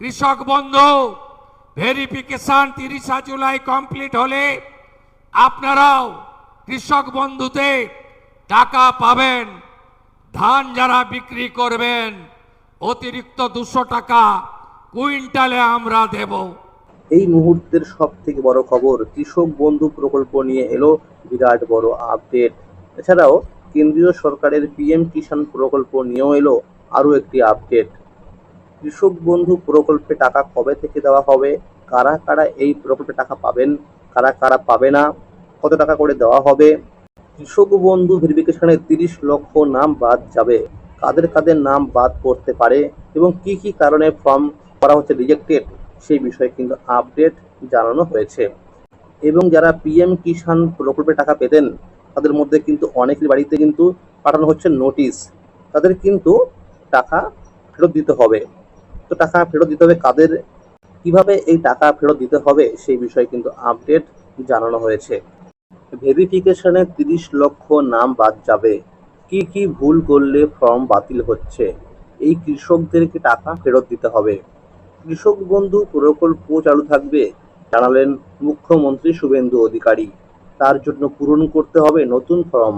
কৃষক বন্ধু verification 30 July complete হলে আপনারাও কৃষক বন্ধুতে টাকা পাবেন। ধান যারা বিক্রি করবেন অতিরিক্ত 200 টাকা কুইন্টালে আমরা দেব। এই মুহূর্তের সব থেকে বড় খবর, কৃষক বন্ধু প্রকল্প নিয়ে এলো বিরাট বড় আপডেট। এছাড়াও কেন্দ্রীয় সরকারের পিএম কিষাণ প্রকল্প নিয়েও এলো আরও একটি আপডেট। কৃষক বন্ধু প্রকল্পে টাকা কবে থেকে দেওয়া হবে, কারা কারা এই প্রকল্পে টাকা পাবেন, কারা কারা পাবে না, কত টাকা করে দেওয়া হবে, কৃষক বন্ধু ভেরিফিকেশনে 30 লক্ষ নাম বাদ যাবে, কাদের কাদের নাম বাদ পড়তে পারে এবং কি কি কারণে ফর্ম করা হচ্ছে রিজেক্টেড, সেই বিষয়ে কিন্তু আপডেট জানানো হয়েছে। এবং যারা পিএম কিষাণ প্রকল্পে টাকা পেতেন তাদের মধ্যে কিন্তু অনেকের বাড়িতে কিন্তু পাঠানো হচ্ছে নোটিশ, তাদের কিন্তু টাকা ফেরত দিতে হবে। তো টাকা ফেরত দিতে হবে কাদের, কিভাবে এই টাকা ফেরত দিতে হবে, সেই বিষয়ে কিন্তু আপডেট জানানো হয়েছে। ভেরিফিকেশনে 30 লক্ষ নাম বাদ যাবে, কি কি ভুল করলে ফর্ম বাতিল হচ্ছে, এই কৃষকদেরকে টাকা ফেরত দিতে হবে। কৃষক বন্ধু প্রকল্প চালু থাকবে জানালেন মুখ্যমন্ত্রী শুভেন্দু অধিকারী। তার জন্য পূরণ করতে হবে নতুন ফর্ম,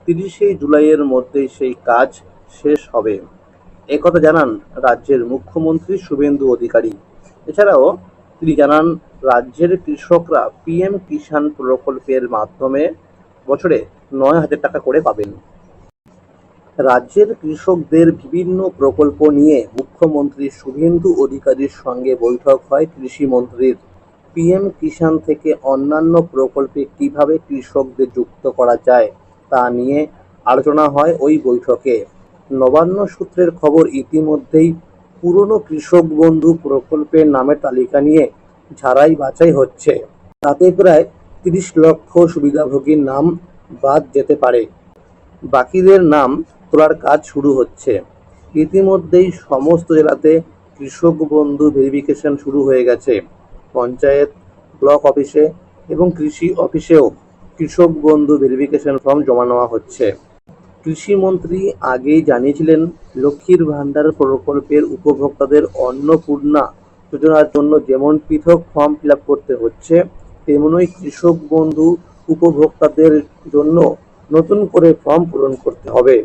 30শে জুলাইয়ের মধ্যেই সেই কাজ শেষ হবে, একথা জানান রাজ্যের মুখ্যমন্ত্রী শুভেন্দু অধিকারী। এছাড়াও তিনি জানান রাজ্যের কৃষকরা পিএম কিষাণ প্রকল্পের মাধ্যমে বছরে 9,000 টাকা করে পাবেন। রাজ্যের কৃষকদের বিভিন্ন প্রকল্প নিয়ে মুখ্যমন্ত্রী শুভেন্দু অধিকারীর সঙ্গে বৈঠক হয় কৃষিমন্ত্রীর। পিএম কিষাণ থেকে অন্যান্য প্রকল্পে কিভাবে কৃষকদের যুক্ত করা যায় তা নিয়ে আলোচনা হয় ওই বৈঠকে। নবান্ন সূত্রের খবর, ইতিমধ্যেই পুরনো কৃষক বন্ধু প্রকল্পের নামের তালিকা নিয়ে ঝাড়াই বাছাই হচ্ছে। তাতে প্রায় 30 লক্ষ সুবিধাভোগীর নাম বাদ যেতে পারে, বাকিদের নাম তোলার কাজ শুরু হচ্ছে। ইতিমধ্যেই সমস্ত জেলাতে কৃষক বন্ধু ভেরিফিকেশন শুরু হয়ে গেছে। পঞ্চায়েত, ব্লক অফিসে এবং কৃষি অফিসেও কৃষক বন্ধু ভেরিফিকেশন ফর্ম জমা নেওয়া হচ্ছে। কৃষিমন্ত্রী আগেই জানিয়েছিলেন লক্ষ্মীর ভাণ্ডার প্রকল্পের উপভোক্তাদের অন্নপূর্ণা যোজনার জন্য যেমন পৃথক ফর্ম ফিল আপ করতে হচ্ছে, তেমনই কৃষক বন্ধু উপভোক্তাদের জন্য নতুন করে ফর্ম পূরণ করতে হবে।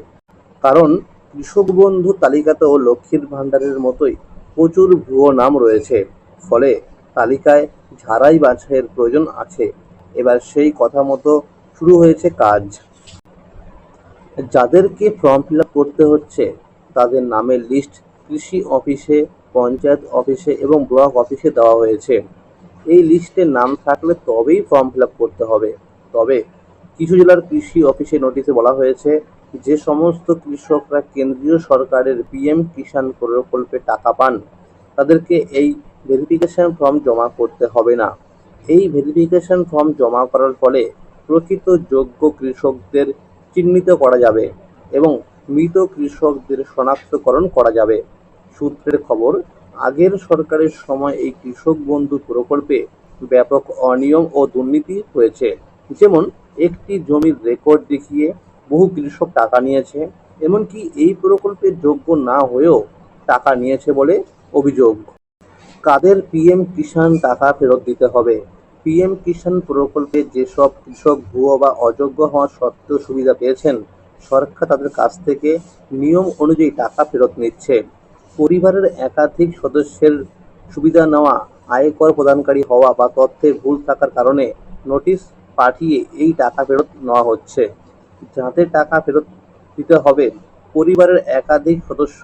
কারণ কৃষক বন্ধু তালিকাতেও লক্ষ্মীর ভাণ্ডারের মতোই প্রচুর ভুয়ো নাম রয়েছে, ফলে তালিকায় ঝাড়াই বাছাইয়ের প্রয়োজন আছে। এবার সেই কথা মতো শুরু হয়েছে কাজ। যাদেরকে ফর্ম ফিল আপ করতে হচ্ছে তাদের নামের লিস্ট কৃষি অফিসে, পঞ্চায়েত অফিসে এবং ব্লক অফিসে দেওয়া হয়েছে। এই লিস্টে নাম থাকলে তবেই ফর্ম ফিল আপ করতে হবে। তবে কিছু জেলার কৃষি অফিসে নোটিশে বলা হয়েছে যে সমস্ত কৃষকরা কেন্দ্রীয় সরকারের পিএম কিষাণ প্রকল্পে টাকা পান তাদেরকে এই ভেরিফিকেশন ফর্ম জমা করতে হবে না। এই ভেরিফিকেশন ফর্ম জমা করার ফলে প্রকৃত যোগ্য কৃষকদের চিহ্নিত করা যাবে এবং মৃত কৃষকদের শনাক্তকরণ করা যাবে। সূত্রের খবর, আগের সরকারের সময় এই কৃষক বন্ধু প্রকল্পে ব্যাপক অনিয়ম ও দুর্নীতি হয়েছে। যেমন একটি জমির রেকর্ড দেখিয়ে বহু কৃষক টাকা নিয়েছে, এমনকি এই প্রকল্পের যোগ্য না হয়েও টাকা নিয়েছে বলে অভিযোগ। কাদের পিএম কিষাণ টাকা ফেরত দিতে হবে? পিএম কিষাণ প্রকল্পে যেসব কৃষক ভুয়ো বা অযোগ্য হওয়া সত্ত্বেও সুবিধা পেয়েছেন, সরকার তাদের কাছ থেকে নিয়ম অনুযায়ী টাকা ফেরত নিচ্ছে। পরিবারের একাধিক সদস্যের সুবিধা নেওয়া, আয়কর প্রদানকারী হওয়া বা তথ্যে ভুল থাকার কারণে নোটিশ পাঠিয়ে এই টাকা ফেরত নেওয়া হচ্ছে। যাদের টাকা ফেরত দিতে হবে পরিবারের একাধিক সদস্য,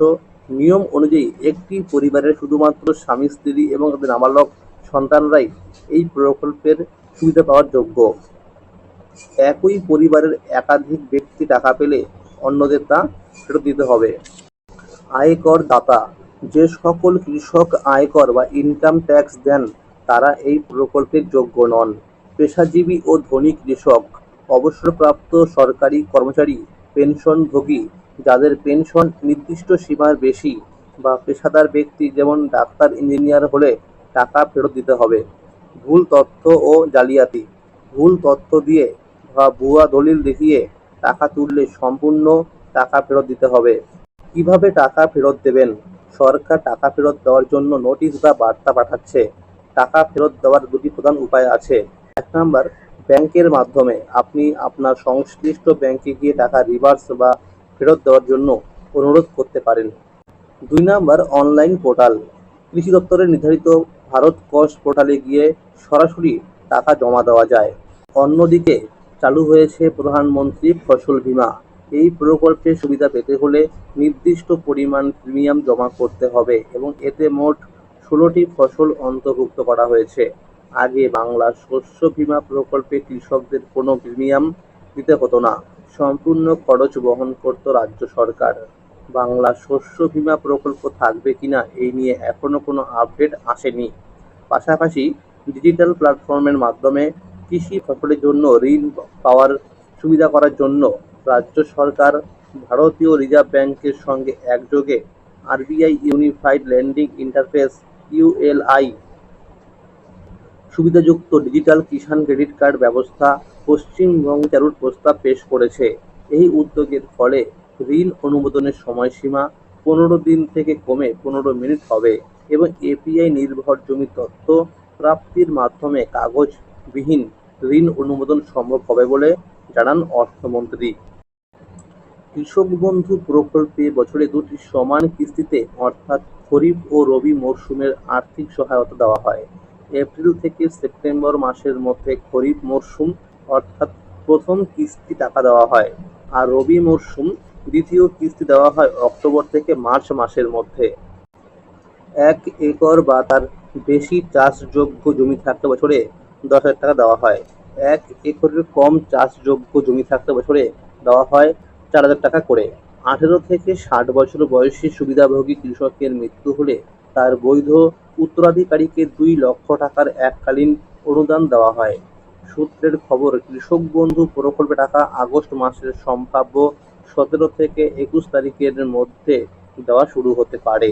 নিয়ম অনুযায়ী একটি পরিবারের শুধুমাত্র স্বামী স্ত্রী এবং তাদের নাবালক সন্তানরাই এই প্রকল্পের সুবিধা পাওয়ার যোগ্য। একই পরিবারের একাধিক ব্যক্তি টাকা পেলে অন্যদের তা ফেরত দিতে হবে। আয়কর দাতা, যে সকল কৃষক আয়কর বা ইনকাম ট্যাক্স দেন তারা এই প্রকল্পের যোগ্য নন। পেশাজীবী ও ধনী কৃষক, অবসরপ্রাপ্ত সরকারি কর্মচারী, পেনশনভোগী যাদের পেনশন নির্দিষ্ট সীমার বেশি বা পেশাদার ব্যক্তি যেমন ডাক্তার, ইঞ্জিনিয়ার হলে টাকা ফেরত দিতে হবে। ভুল তথ্য ও জালিয়াতি, ভুল তথ্য দিয়ে বা ভুয়া দলিল দেখিয়ে টাকা তুললে সম্পূর্ণ টাকা ফেরত দিতে হবে। কিভাবে টাকা ফেরত দেবেন? সরকার টাকা ফেরত দেওয়ার জন্য নোটিশ বা বার্তা পাঠাচ্ছে। টাকা ফেরত দেওয়ার দুটি প্রধান উপায় আছে। ১ নাম্বার, ব্যাংকের মাধ্যমে আপনি আপনার সংশ্লিষ্ট ব্যাংকে গিয়ে টাকা রিভার্স বা ফেরত দেওয়ার জন্য অনুরোধ করতে পারেন। ২ নাম্বার, অনলাইন পোর্টাল। কৃষি দপ্তরের নির্ধারিত ভারত কোষ পোর্টালে গিয়ে সরাসরি টাকা জমা দেওয়া যায়। অন্যদিকে চালু হয়েছে প্রধানমন্ত্রী ফসল বীমা। এই প্রকল্পের সুবিধা পেতে হলে নির্দিষ্ট পরিমাণ প্রিমিয়াম জমা করতে হবে এবং এতে মোট ১৬টি ফসল অন্তর্ভুক্ত করা হয়েছে। আগে বাংলা শস্য বীমা প্রকল্পে কৃষকদের কোনো প্রিমিয়াম দিতে হতো না, সম্পূর্ণ খরচ বহন করত রাজ্য সরকার। বাংলা শস্য বীমা প্রকল্প থাকবে কিনা এই নিয়ে এখনো কোনো আপডেট আসেনি। পাশাপাশি ডিজিটাল প্ল্যাটফর্মের মাধ্যমে কৃষি ফসলের জন্য ঋণ পাওয়ার সুবিধা করার জন্য রাজ্য সরকার ভারতীয় রিজার্ভ ব্যাংকের সঙ্গে একযোগে RBI unified lending interface ULI সুবিধাযুক্ত ডিজিটাল কিষাণ ক্রেডিট কার্ড ব্যবস্থা পশ্চিমবঙ্গে চালুর প্রস্তাব পেশ করেছে। এই উদ্যোগের ফলে ঋণ অনুমোদনের সময়সীমা ১৫ দিন থেকে কমে ১৫ মিনিট হবে এবং এপিআই নির্ভর জমি তথ্য প্রাপ্তির মাধ্যমে কাগজবিহীন ঋণ অনুমোদন সম্ভব হবে বলে জানান অর্থমন্ত্রী। কৃষক বন্ধু প্রকল্পে বছরে দুটি সমান কিস্তিতে অর্থাৎ খরিফ ও রবি মরশুমের আর্থিক সহায়তা দেওয়া হয়। এপ্রিল থেকে সেপ্টেম্বর মাসের মধ্যে খরিফ মরশুম অর্থাৎ প্রথম কিস্তি টাকা দেওয়া হয়, আর রবি মরশুম দ্বিতীয় কিস্তি দেওয়া হয় অক্টোবর থেকে মার্চ মাসের মধ্যে। ১ একর বা তার বেশি চাষযোগ্য জমি থাকলে বছরে ১০,০০০ টাকা দেওয়া হয়। ১ একরের কম চাষযোগ্য জমি থাকলে বছরে দেওয়া হয় ৪,০০০ টাকা করে। ১৮ থেকে ৬০ বছর বয়সী সুবিধাভোগী কৃষকের মৃত্যু হলে তার বৈধ উত্তরাধিকারীকে ২ লক্ষ টাকার এককালীন অনুদান দেওয়া হয়। সূত্রের খবর, কৃষক বন্ধু প্রকল্পে টাকা আগস্ট মাসের সম্ভাব্য ১৭ থেকে ২১ তারিখের মধ্যে দেওয়া শুরু হতে পারে।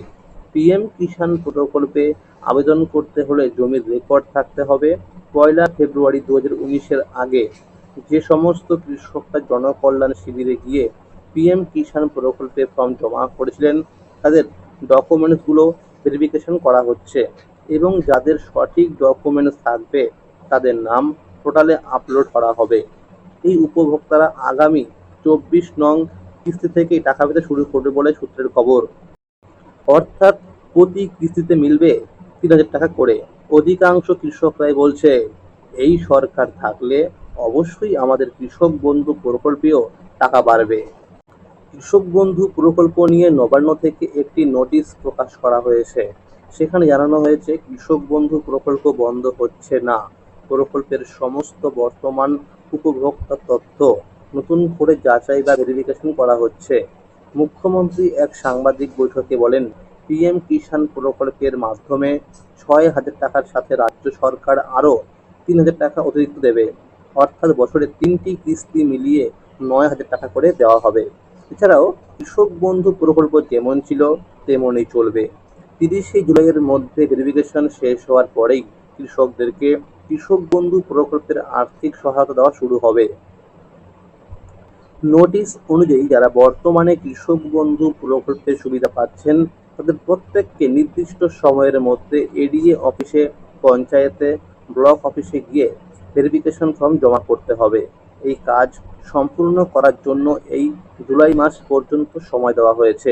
পিএম কিষাণ প্রকল্পে আবেদন করতে হলে জমির রেকর্ড থাকতে হবে। ১ ফেব্রুয়ারি ২০১৯-এর আগে যে সমস্ত কৃষকরা জনকল্যাণ শিবিরে গিয়ে পিএম কিষাণ প্রকল্পে ফর্ম জমা করেছিলেন তাদের ডকুমেন্টসগুলো ভেরিফিকেশন করা হচ্ছে এবং যাদের সঠিক ডকুমেন্টস থাকবে তাদের নাম পোর্টালে আপলোড করা হবে। এই উপভোক্তারা আগামী ২৪ নং কিস্তি থেকেই টাকা পেতে শুরু করবে বলে সূত্রের খবর। অর্থাৎ প্রতি কিস্তিতে মিলবে ৩,০০০ টাকা করে। অধিকাংশ কৃষকরাই বলছে, এই সরকার থাকলে অবশ্যই আমাদের কৃষক বন্ধু প্রকল্পেও টাকা বাড়বে। কৃষক বন্ধু প্রকল্প নিয়ে নবান্ন থেকে একটি নোটিশ প্রকাশ করা হয়েছে। সেখানে জানানো হয়েছে, কৃষক বন্ধু প্রকল্প বন্ধ হচ্ছে না। প্রকল্পের সমস্ত বর্তমান উপভোক্তা তথ্য নতুন করে যাচাই বা ভেরিফিকেশন করা হচ্ছে। মুখ্যমন্ত্রী এক সাংবাদিক বৈঠকে বলেন, পিএম কিষাণ প্রকল্পের মাধ্যমে ৬,০০০ টাকার সাথে রাজ্য সরকার আরও ৩,০০০ টাকা অতিরিক্ত দেবে, অর্থাৎ বছরে ৩টি কিস্তি মিলিয়ে ৯,০০০ টাকা করে দেওয়া হবে। এছাড়াও কৃষক বন্ধু প্রকল্প যেমন ছিল তেমনই চলবে। ৩০শে জুলাইয়ের মধ্যে ভেরিফিকেশন শেষ হওয়ার পরেই কৃষকদেরকে কৃষক বন্ধু প্রকল্পের আর্থিক সহায়তা দেওয়া শুরু হবে। নোটিশ অনুযায়ী যারা বর্তমানে কৃষক বন্ধু প্রকল্পের সুবিধা পাচ্ছেন তাদের প্রত্যেককে নির্দিষ্ট সময়ের মধ্যে এডিএ অফিসে, পঞ্চায়েতে, ব্লক অফিসে গিয়ে ভেরিফিকেশন ফর্ম জমা করতে হবে। এই কাজ সম্পূর্ণ করার জন্য এই জুলাই মাস পর্যন্ত সময় দেওয়া হয়েছে।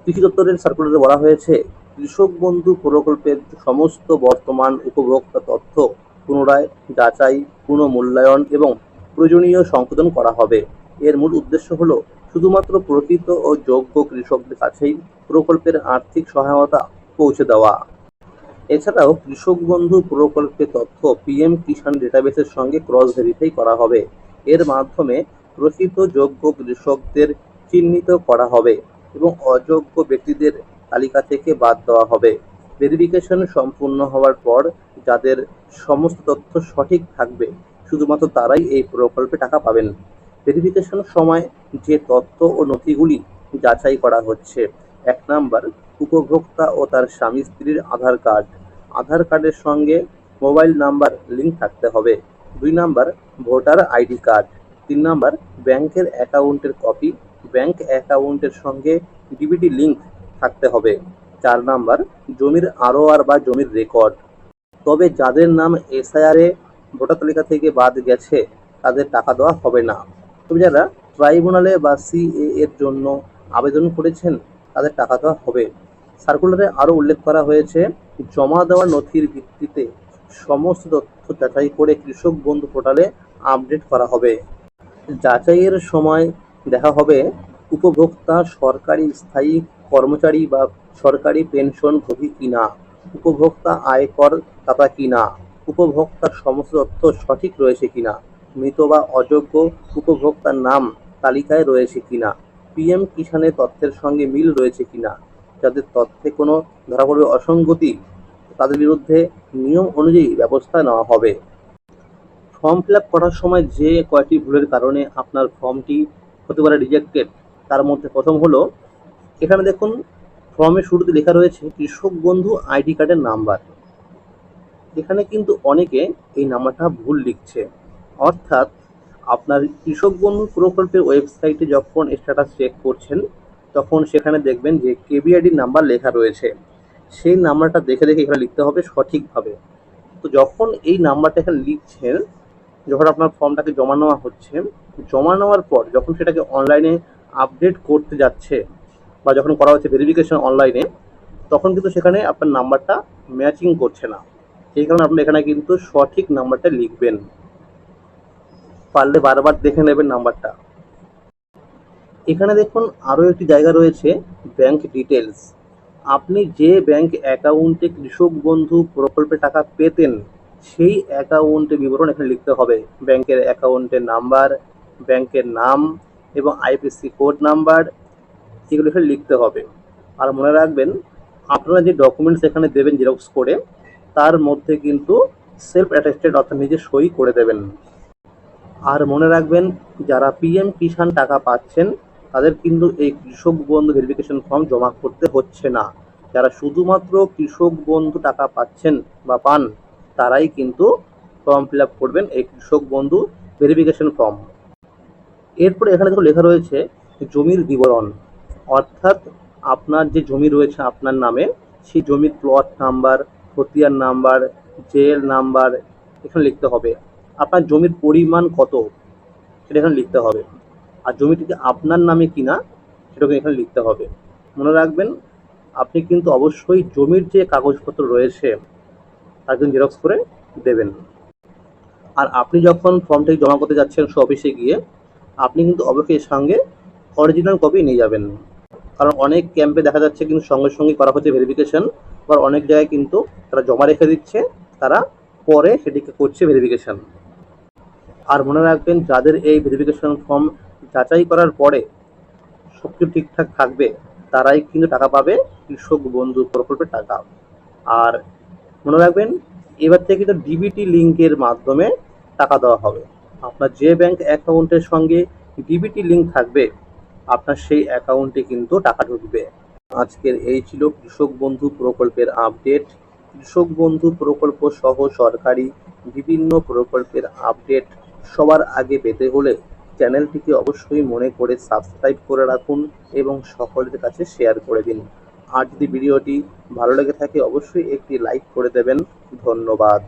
কৃষি দপ্তরের সার্কুলারে বলা হয়েছে, কৃষক বন্ধু প্রকল্পের সমস্ত বর্তমান উপভোক্তা তথ্য পুনরায় যাচাই, পুনঃমূল্যায়ন এবং প্রয়োজনীয় সংশোধন করা হবে। এর মূল উদ্দেশ্য হল শুধুমাত্র প্রকৃত ও যোগ্য কৃষকদের কাছেই প্রকল্পের আর্থিক সহায়তা পৌঁছে দেওয়া। এছাড়াও কৃষক বন্ধু প্রকল্পের তথ্য পিএম কিষাণ ডেটাবেসের সঙ্গে ক্রস ভেরিফাই করা হবে। এর মাধ্যমে প্রকৃত যোগ্য কৃষকদের চিহ্নিত করা হবে এবং অযোগ্য ব্যক্তিদের তালিকা থেকে বাদ দেওয়া হবে। ভেরিফিকেশন সম্পূর্ণ হওয়ার পর যাদের সমস্ত তথ্য সঠিক থাকবে শুধুমাত্র তারাই এই প্রকল্পে টাকা পাবেন। ভেরিফিকেশন সময় যে তথ্য ও নথিগুলি যাচাই করা হচ্ছে: ১ নাম্বার, উপভোক্তা ও তার স্বামী স্ত্রীর আধার কার্ড। আধার কার্ডের সঙ্গে মোবাইল নাম্বার লিঙ্ক থাকতে হবে। ২ number, voter ID card. ৩ number, ব্যাংকের অ্যাকাউন্টের কপি। ব্যাংক অ্যাকাউন্টের সঙ্গে ডিবিটি লিঙ্ক থাকতে হবে। 4 নাম্বার, জমির আরওআর বা জমির রেকর্ড। তবে যাদের নাম এসআইআর এ ভোটার তালিকা থেকে বাদ গেছে তাদের টাকা দেওয়া হবে না। তবে যারা ট্রাইব্যুনালে বা সিএ এর জন্য আবেদন করেছেন তাদের টাকা দেওয়া হবে। সার্কুলারে আরও উল্লেখ করা হয়েছে, জমা দেওয়া নথির ভিত্তিতে সমস্ত তথ্য যাচাই করে কৃষক বন্ধু পোর্টালে আপডেট করা হবে। যাচাইয়ের সময় দেখা হবে উপভোক্তা সরকারি স্থায়ী কর্মচারী বা সরকারি পেনশনভোগী কিনা, উপভোক্তা আয়কর দাতা কিনা, উপভোক্তার সমস্ত তথ্য সঠিক রয়েছে কিনা, মৃত বা অযোগ্য উপভোক্তার নাম তালিকায় রয়েছে কিনা, পিএম কিষাণের তথ্যের সঙ্গে মিল রয়েছে কিনা। যাদের তথ্যে কোনো ধরা পড়বে অসঙ্গতি তাদের বিরুদ্ধে নিয়ম অনুযায়ী ব্যবস্থা নেওয়া হবে। ফর্ম ফিল আপ করার সময় যে কয়টি ভুলের কারণে আপনার ফর্মটি হতে পারে রিজেক্টেড, তার মধ্যে প্রথম হলো, এখানে দেখুন ফর্মের শুরুতে লেখা রয়েছে কৃষক বন্ধু আইডি কার্ডের নাম্বার। এখানে কিন্তু অনেকে এই নাম্বারটা ভুল লিখছে। অর্থাৎ আপনার কৃষক বন্ধু প্রকল্পের ওয়েবসাইটে যখন স্ট্যাটাস চেক করছেন তখন সেখানে দেখবেন যে কেবিআইডি নাম্বার লেখা রয়েছে। সেই নাম্বারটা দেখে দেখে এখানে লিখতে হবে সঠিকভাবে। তো যখন এই নাম্বারটা এখানে লিখছেন, যখন আপনার ফর্মটাকে জমা নেওয়া হচ্ছে, জমা নেওয়ার পর যখন সেটাকে অনলাইনে আপডেট করতে যাচ্ছে বা যখন করা হচ্ছে ভেরিফিকেশন অনলাইনে, তখন কিন্তু সেখানে আপনার নাম্বারটা ম্যাচিং করছে না। সেই কারণে আপনি এখানে কিন্তু সঠিক নাম্বারটা লিখবেন, পারলে বারবার দেখে নেবেন নাম্বারটা। এখানে দেখুন আরও একটি জায়গা রয়েছে ব্যাংক ডিটেলস। আপনি যে ব্যাংক অ্যাকাউন্টে কৃষক বন্ধু প্রকল্পে টাকা পেতেন সেই অ্যাকাউন্টের বিবরণ এখানে লিখতে হবে। ব্যাংকের অ্যাকাউন্টের নাম্বার, ব্যাংকের নাম এবং আইএফএসসি কোড নাম্বার, এগুলো এখানে লিখতে হবে। আর মনে রাখবেন, আপনারা যে ডকুমেন্টস এখানে দেবেন জেরক্স করে, তার মধ্যে কিন্তু সেলফ অ্যাটেস্টেড অর্থাৎ নিজে সই করে দেবেন। আর মনে রাখবেন, যারা পিএম কিষাণ টাকা পাচ্ছেন তাদের কিন্তু এই কৃষক বন্ধু ভেরিফিকেশন ফর্ম জমা করতে হচ্ছে না। যারা শুধুমাত্র কৃষক বন্ধু টাকা পাচ্ছেন বা পান তারাই কিন্তু ফর্ম ফিল আপ করবেন এই কৃষক বন্ধু ভেরিফিকেশন ফর্ম। এরপরে এখানে দেখো লেখা রয়েছে জমির বিবরণ। অর্থাৎ আপনার যে জমি রয়েছে আপনার নামে, সেই জমির প্লট নাম্বার, খতিয়ান নাম্বার, জেএল নাম্বার এখানে লিখতে হবে। আপনার জমির পরিমাণ কত সেটা এখানে লিখতে হবে। আর জমিটি কি আপনার নামে কিনা সেটাকে এখানে লিখতে হবে। মনে রাখবেন, আপনি কিন্তু অবশ্যই জমির যে কাগজপত্র রয়েছে তার কিন্তু জেরক্স করে দেবেন। আর আপনি যখন ফর্মটাকে জমা করতে যাচ্ছেন অফিসে গিয়ে, আপনি কিন্তু অবশ্যই এর সঙ্গে অরিজিনাল কপি নিয়ে যাবেন। কারণ অনেক ক্যাম্পে দেখা যাচ্ছে কিন্তু সঙ্গে সঙ্গে করা হচ্ছে ভেরিফিকেশন, বা অনেক জায়গায় কিন্তু তারা জমা রেখে দিচ্ছে, তারা পরে সেটিকে করছে ভেরিফিকেশন। আর মনে রাখবেন, যাদের এই ভেরিফিকেশন ফর্ম যাচাই করার পরে সব কিছু ঠিকঠাক থাকবে তারাই কিন্তু টাকা পাবে কৃষক বন্ধু প্রকল্পের টাকা। আর মনে রাখবেন, এবার থেকে কিন্তু ডিবিটি লিঙ্কের মাধ্যমে টাকা দেওয়া হবে। আপনার যে ব্যাংক অ্যাকাউন্টের সঙ্গে ডিবিটি লিঙ্ক থাকবে আপনার সেই অ্যাকাউন্টে কিন্তু টাকা ঢুকবে। আজকের এই ছিল কৃষক বন্ধু প্রকল্পের আপডেট। কৃষক বন্ধু প্রকল্প সহ সরকারি বিভিন্ন প্রকল্পের আপডেট সবার আগে পেতে হলে চ্যানেলটিকে অবশ্যই মনে করে সাবস্ক্রাইব করে রাখুন এবং সকলের কাছে শেয়ার করে দিন। আর যদি ভিডিওটি ভালো লেগে থাকে অবশ্যই একটি লাইক করে দেবেন। ধন্যবাদ।